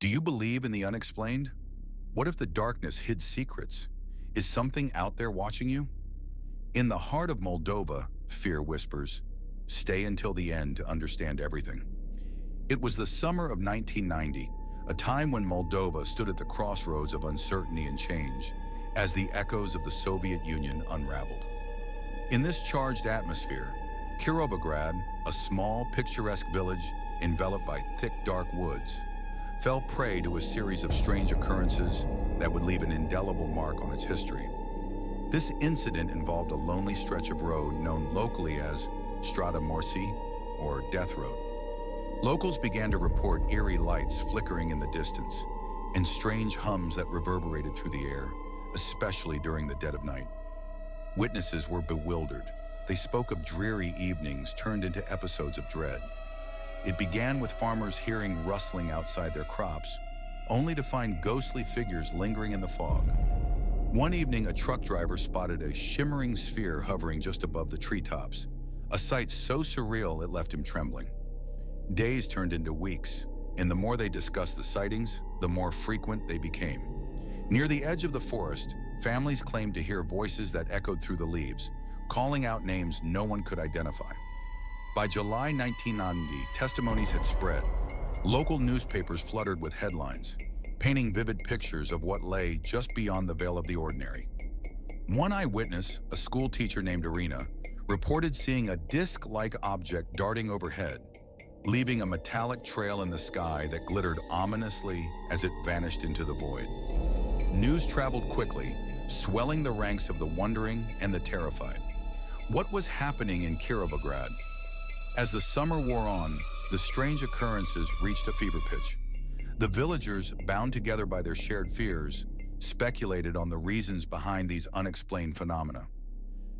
Do you believe in the unexplained? What if the darkness hid secrets? Is something out there watching you? In the heart of Moldova, fear whispers. Stay until the end to understand everything. It was the summer of 1990, a time when Moldova stood at the crossroads of uncertainty and change, as the echoes of the Soviet Union unraveled. In this charged atmosphere, Kirovograd, a small, picturesque village enveloped by thick, dark woods, fell prey to a series of strange occurrences that would leave an indelible mark on its history. This incident involved a lonely stretch of road known locally as Strada Morsi, or Death Road. Locals began to report eerie lights flickering in the distance and strange hums that reverberated through the air, especially during the dead of night. Witnesses were bewildered. They spoke of dreary evenings turned into episodes of dread. It began with farmers hearing rustling outside their crops, only to find ghostly figures lingering in the fog. One evening, a truck driver spotted a shimmering sphere hovering just above the treetops, a sight so surreal it left him trembling. Days turned into weeks, and the more they discussed the sightings, the more frequent they became. Near the edge of the forest, families claimed to hear voices that echoed through the leaves, calling out names no one could identify. By July 1990, testimonies had spread. Local newspapers fluttered with headlines, painting vivid pictures of what lay just beyond the veil of the ordinary. One eyewitness, a school teacher named Irina, reported seeing a disc-like object darting overhead, leaving a metallic trail in the sky that glittered ominously as it vanished into the void. News traveled quickly, swelling the ranks of the wondering and the terrified. What was happening in Kirovograd? As the summer wore on, the strange occurrences reached a fever pitch. The villagers, bound together by their shared fears, speculated on the reasons behind these unexplained phenomena.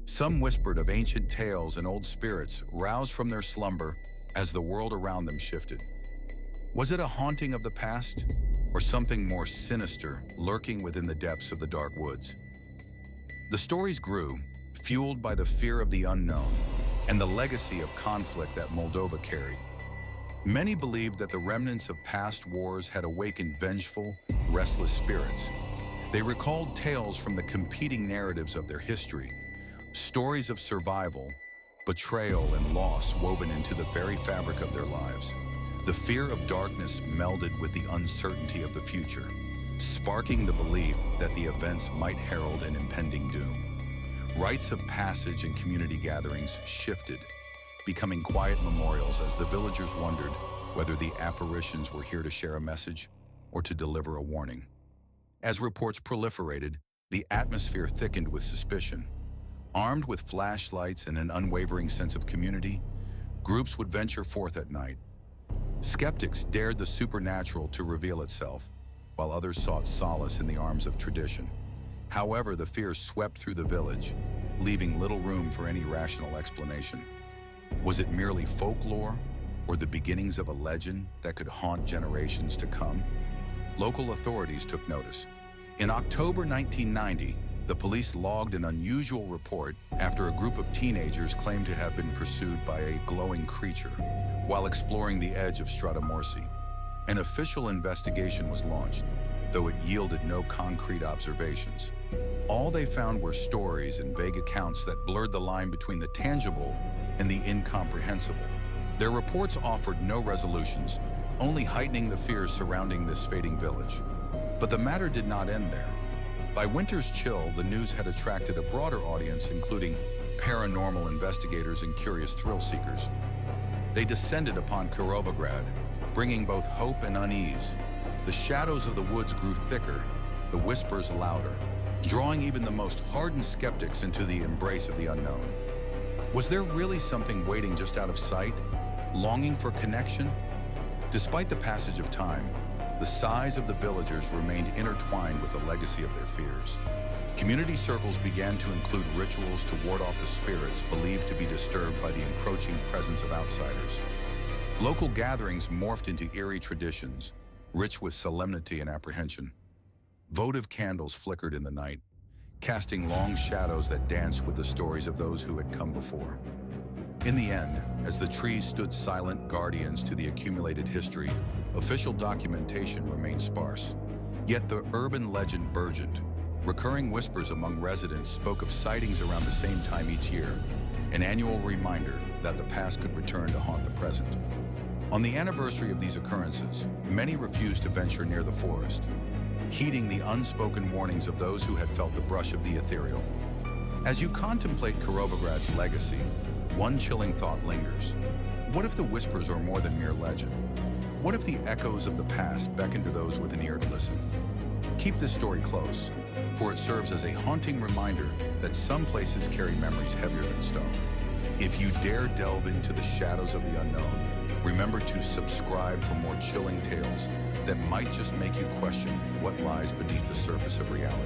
Some whispered of ancient tales and old spirits roused from their slumber as the world around them shifted. Was it a haunting of the past, or something more sinister lurking within the depths of the dark woods? The stories grew, fueled by the fear of the unknown and the legacy of conflict that Moldova carried. Many believed that the remnants of past wars had awakened vengeful, restless spirits. They recalled tales from the competing narratives of their history, stories of survival, betrayal, and loss woven into the very fabric of their lives. The fear of darkness melded with the uncertainty of the future, sparking the belief that the events might herald an impending doom. Rites of passage and community gatherings shifted, becoming quiet memorials as the villagers wondered whether the apparitions were here to share a message or to deliver a warning. As reports proliferated, the atmosphere thickened with suspicion. Armed with flashlights and an unwavering sense of community, groups would venture forth at night. Skeptics dared the supernatural to reveal itself, while others sought solace in the arms of tradition. However, the fear swept through the village, leaving little room for any rational explanation. Was it merely folklore, or the beginnings of a legend that could haunt generations to come? Local authorities took notice. In October 1990, the police logged an unusual report after a group of teenagers claimed to have been pursued by a glowing creature while exploring the edge of Strada Morsi. An official investigation was launched, though it yielded no concrete observations. All they found were stories and vague accounts that blurred the line between the tangible and the incomprehensible. Their reports offered no resolutions, only heightening the fears surrounding this fading village. But the matter did not end there. By winter's chill, the news had attracted a broader audience, including paranormal investigators and curious thrill seekers. They descended upon Kirovograd, bringing both hope and unease. The shadows of the woods grew thicker, the whispers louder, drawing even the most hardened skeptics into the embrace of the unknown. Was there really something waiting just out of sight, longing for connection? Despite the passage of time, the size of the villagers remained intertwined with the legacy of their fears. Community circles began to include rituals to ward off the spirits believed to be disturbed by the encroaching presence of outsiders. Local gatherings morphed into eerie traditions, rich with solemnity and apprehension. Votive candles flickered in the night, casting long shadows that danced with the stories of those who had come before. In the end, as the trees stood silent guardians to the accumulated history, official documentation remained sparse. Yet the urban legend burgeoned. Recurring whispers among residents spoke of sightings around the same time each year, an annual reminder that the past could return to haunt the present. On the anniversary of these occurrences, many refused to venture near the forest, heeding the unspoken warnings of those who had felt the brush of the ethereal. As you contemplate Kirovograd's legacy, one chilling thought lingers. What if the whispers are more than mere legend? What if the echoes of the past beckon to those with an ear to listen? Keep this story close, for it serves as a haunting reminder that some places carry memories heavier than stone. If you dare delve into the shadows of the unknown, remember to subscribe for more chilling tales that might just make you question what lies beneath the surface of reality.